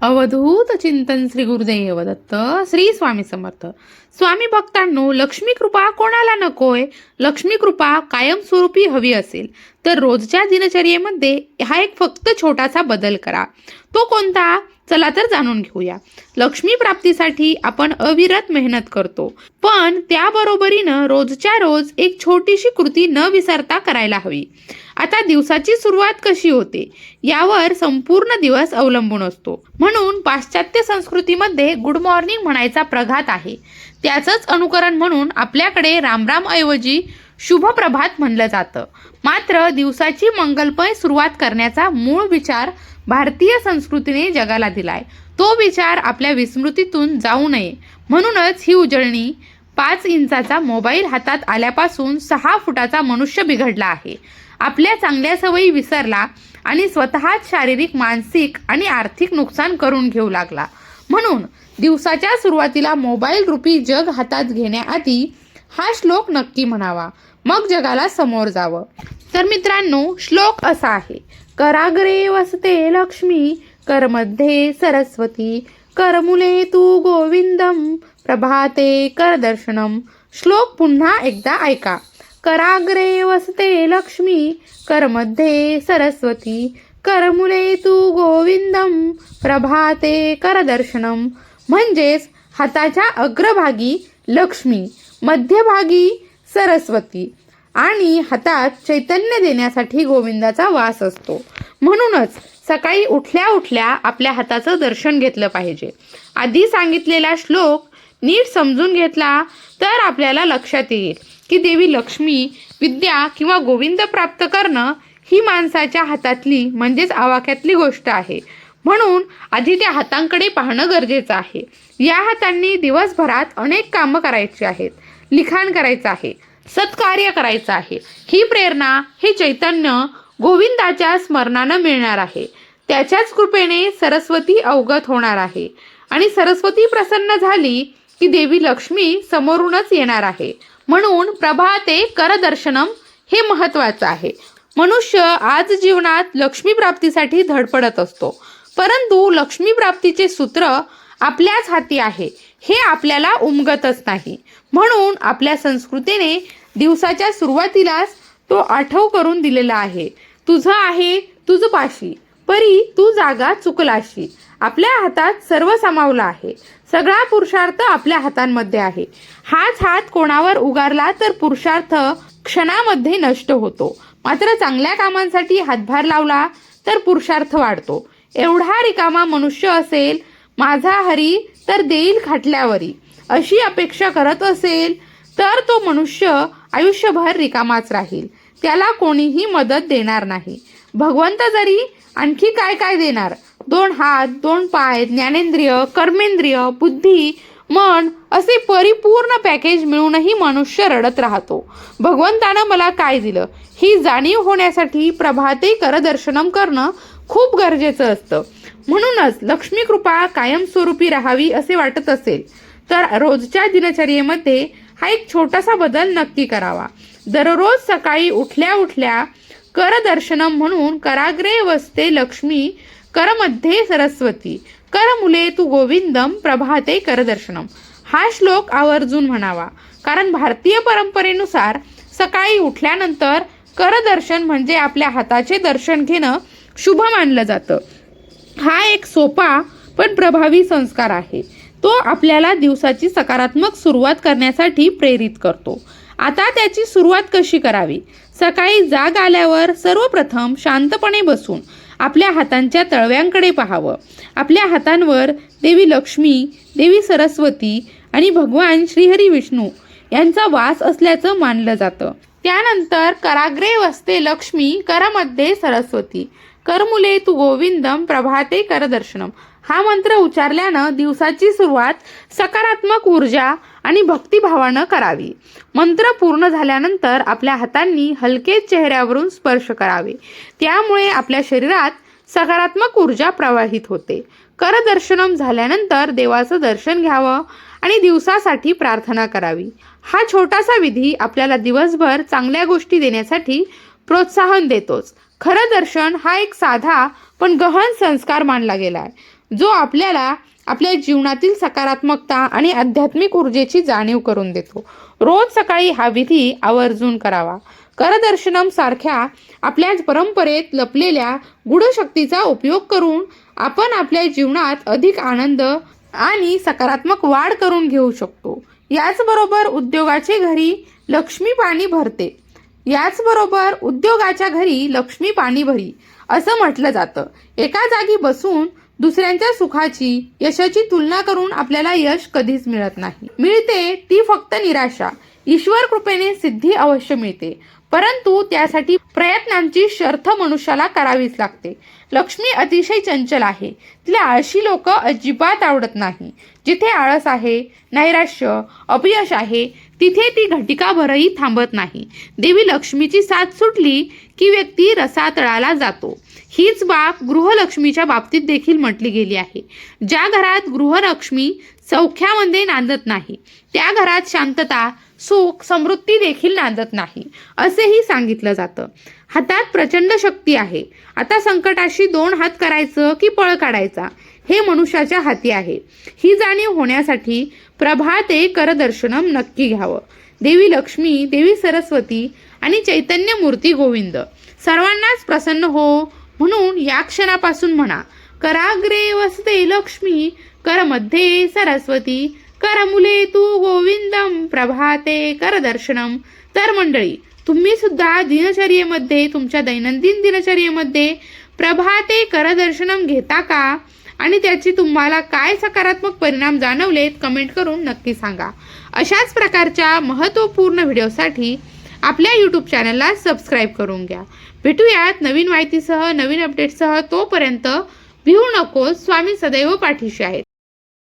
अवधूत चिंतन श्री गुरुदेव दत्त श्री स्वामी समर्थ. स्वामी भक्तांनो, लक्ष्मी कृपा कोणाला नकोय? लक्ष्मी कृपा कायमस्वरूपी हवी असेल तर रोजच्या दिनचर्येमध्ये हा एक फक्त छोटासा बदल करा. तो कोणता? चला तर जाणून घेऊया. लक्ष्मी प्राप्तीसाठी आपण अविरत मेहनत करतो, पण त्याबरोबरीनं रोजच्या रोज एक छोटीशी कृती न विसरता करायला हवी. आता दिवसाची सुरुवात कशी होते यावर संपूर्ण दिवस अवलंबून असतो. म्हणून पाश्चात्य संस्कृतीमध्ये गुड मॉर्निंग म्हणायचा प्रघात आहे. त्याचंच अनुकरण म्हणून आपल्याकडे रामराम ऐवजी शुभ प्रभात म्हणलं जातं. मात्र दिवसाची मंगलमय सुरुवात करण्याचा मूळ विचार भारतीय संस्कृतीने जगाला दिलाय. तो विचार आपल्या विस्मृतीतून जाऊ नये म्हणूनच ही उजळणी 5 इंचाचा मोबाईल हातात आल्यापासून 6 फुटाचा मनुष्य बिघडला आहे. आपल्या चांगल्या सवयी विसरला आणि स्वतःच शारीरिक, मानसिक आणि आर्थिक नुकसान करून घेऊ लागला. म्हणून दिवसाच्या सुरुवातीला मोबाईल रूपी जग हातात घेण्याआधी हा श्लोक नक्की म्हणावा, मग जगाला समोर जावं. तर मित्रांनो, श्लोक असा आहे: कराग्रे वसते लक्ष्मी, करमध्ये सरस्वती, करमुले तू गोविंदम, प्रभाते करदर्शनम. श्लोक पुन्हा एकदा ऐका. कराग्रे वसते लक्ष्मी, करमध्ये सरस्वती, करमुले तू गोविंदम, प्रभाते करदर्शनम. म्हणजेच हाताच्या अग्रभागी लक्ष्मी, मध्यभागी सरस्वती आणि हातात चैतन्य देण्यासाठी गोविंदाचा वास असतो. म्हणूनच सकाळी उठल्या उठल्या आपल्या हाताचं दर्शन घेतलं पाहिजे. आधी सांगितलेला श्लोक नीट समजून घेतला तर आपल्याला लक्षात येईल की देवी लक्ष्मी, विद्या किंवा गोविंद प्राप्त करणं ही माणसाच्या हातातली म्हणजेच आवाक्यातली गोष्ट आहे. म्हणून आधी त्या हातांकडे पाहणं गरजेचं आहे. या हातांनी दिवसभरात अनेक कामं करायची आहेत, लिखाण करायचं आहे, सत्कार्य करायचं आहे. ही प्रेरणा, हे चैतन्य गोविंदाच्या स्मरणानं मिळणार आहे. त्याच्याच कृपेने सरस्वती अवगत होणार आहे आणि सरस्वती प्रसन्न झाली की देवी लक्ष्मी समोरूनच येणार आहे. म्हणून प्रभाते करदर्शनम हे महत्त्वाचं आहे. मनुष्य आज जीवनात लक्ष्मी प्राप्तीसाठी धडपडत असतो, परंतु लक्ष्मी प्राप्तीचे सूत्र आपल्याच हाती आहे हे आपल्याला उमगतच नाही. म्हणून आपल्या संस्कृतीने दिवसाच्या सुरुवातीलाच तो आठव करून दिलेला आहे: तुझं आहे तुझ पाशी, परी तू जागा चुकलाशी. आपल्या हातात सर्व सामावलं आहे. सगळा पुरुषार्थ आपल्या हातांमध्ये आहे. हाच हात कोणावर उगारला तर पुरुषार्थ क्षणामध्ये नष्ट होतो. मात्र चांगल्या कामांसाठी हातभार लावला तर पुरुषार्थ वाढतो. एवढा रिकामा मनुष्य असेल माझा हरी तर देईल खाटल्यावरी, अशी अपेक्षा करत असेल तर तो मनुष्य आयुष्यभर रिकामाच राहील. त्याला कोणीही मदत देणार नाही. भगवंत जरी आणखी काय काय देणार, 2 हात, 2 पाय, ज्ञानेंद्रिय, कर्मेंद्रिय, बुद्धी, मन असे परिपूर्ण पॅकेज मिळूनही मनुष्य रडत राहतो. भगवंतानं मला काय दिलं ही जाणीव होण्यासाठी प्रभाते करदर्शनम करणं खूप गरजेचं असतं. म्हणूनच लक्ष्मी कृपा कायमस्वरूपी राहावी असे वाटत असेल तर रोजच्या दिनचर्येमध्ये हा एक छोटासा बदल नक्की करावा. दररोज सकाळी उठल्या उठल्या करदर्शनम म्हणून कराग्रे वसते लक्ष्मी, करमध्ये सरस्वती, करमुले तू गोविंदम, प्रभाते करदर्शनम हा श्लोक आवर्जून म्हणावा. कारण भारतीय परंपरेनुसार सकाळी उठल्यानंतर करदर्शन म्हणजे आपल्या हाताचे दर्शन घेणं शुभ मानलं जातं. हा एक सोपा पण प्रभावी संस्कार आहे. तो आपल्याला दिवसाची सकारात्मक सुरुवात करण्यासाठी प्रेरित करतो. आता त्याची सुरुवात कशी करावी? सकाळी जाग आल्यावर सर्वप्रथम शांतपणे बसून आपल्या हातांच्या तळव्यांकडे पाहावं. आपल्या हातांवर देवी लक्ष्मी, देवी सरस्वती आणि भगवान श्रीहरी विष्णू यांचा वास असल्याचं मानलं जातं. त्यानंतर कराग्रे वसते लक्ष्मी, करमध्ये सरस्वती, करमुले तू गोविंदम, प्रभाते करदर्शनम हा मंत्र उच्चारल्यानं दिवसाची सुरुवात सकारात्मक ऊर्जा आणि भक्तिभावानं करावी. मंत्र पूर्ण झाल्यानंतर आपल्या हातांनी हलकेच चेहऱ्यावरून स्पर्श करावे. त्यामुळे आपल्या शरीरात सकारात्मक ऊर्जा प्रवाहित होते. करदर्शनम झाल्यानंतर देवाचं दर्शन घ्यावं आणि दिवसासाठी प्रार्थना करावी. हा छोटासा विधी आपल्याला दिवसभर चांगल्या गोष्टी देण्यासाठी प्रोत्साहन देतोच. खरं दर्शन हा एक साधा पण गहन संस्कार मानला गेला आहे. जो आपल्याला आपल्या जीवनातील सकारात्मकता आणि आध्यात्मिक ऊर्जेची जाणीव करून देतो. रोज सकाळी हा विधी आवर्जून करावा. करदर्शनम सारख्या आपल्या परंपरेत लपलेल्या गूढशक्तीचा उपयोग करून आपण आपल्या जीवनात अधिक आनंद आणि सकारात्मक वाढ करून घेऊ शकतो. याचबरोबर उद्योगाच्या घरी लक्ष्मी पाणी भरी असं म्हटलं जातं. एका जागी बसून दुसऱ्यांच्या सुखाची, यशाची तुलना करून आपल्याला यश कधीच मिळत नाही. मिळते ती फक्त निराशा. ईश्वर कृपेने सिद्धी अवश्य मिळते, परंतु त्यासाठी प्रयत्नांची शर्थ मनुष्याला करावीच लागते. लक्ष्मी अतिशय चंचल आहे. तिला आळशी लोक अजिबात आवडत नाही. जिथे आळस आहे, नैराश्य, अपयश आहे, तिथे ती घटिकाभरही थांबत नाही. देवी लक्ष्मीची साथ सुटली की व्यक्ती रसातळाला जातो. हीच बाब गृहलक्ष्मीच्या बाबतीत देखील म्हटली गेली आहे. ज्या घरात गृहलक्ष्मी सौख्यामध्ये नांदत नाही, त्या घरात शांतता, सुख, समृद्धी देखील नांदत नाही असेही सांगितलं जातं. हातात प्रचंड शक्ती आहे. आता संकटाशी 2 हात करायचं की पळ काढायचा हे मनुष्याच्या हाती आहे. ही जाणीव होण्यासाठी प्रभाते करदर्शनम नक्की घ्यावं. देवी लक्ष्मी, देवी सरस्वती आणि चैतन्य मूर्ती गोविंद सर्वांनाच प्रसन्न हो म्हणून या क्षणापासून म्हणा, कराग्रे वसते लक्ष्मी, करमध्ये सरस्वती, करमुले तू गोविंदम, प्रभाते करदर्शनम. तर मंडळी, तुम्ही सुद्धा दिनचर्येमध्ये, तुमच्या दैनंदिन दिनचर्येमध्ये प्रभाते करदर्शनम घेता का आणि त्याची तुम्हाला काय सकारात्मक परिणाम जाणवलेत कमेंट करून नक्की सांगा. अशाच प्रकारच्या महत्त्वपूर्ण व्हिडिओसाठी आपल्या यूट्यूब चॅनलला सबस्क्राईब करून घ्या. भेटूयात नवीन माहितीसह, नवीन अपडेटसह. तोपर्यंत भिवू नकोस, स्वामी सदैव पाठीशी आहेत.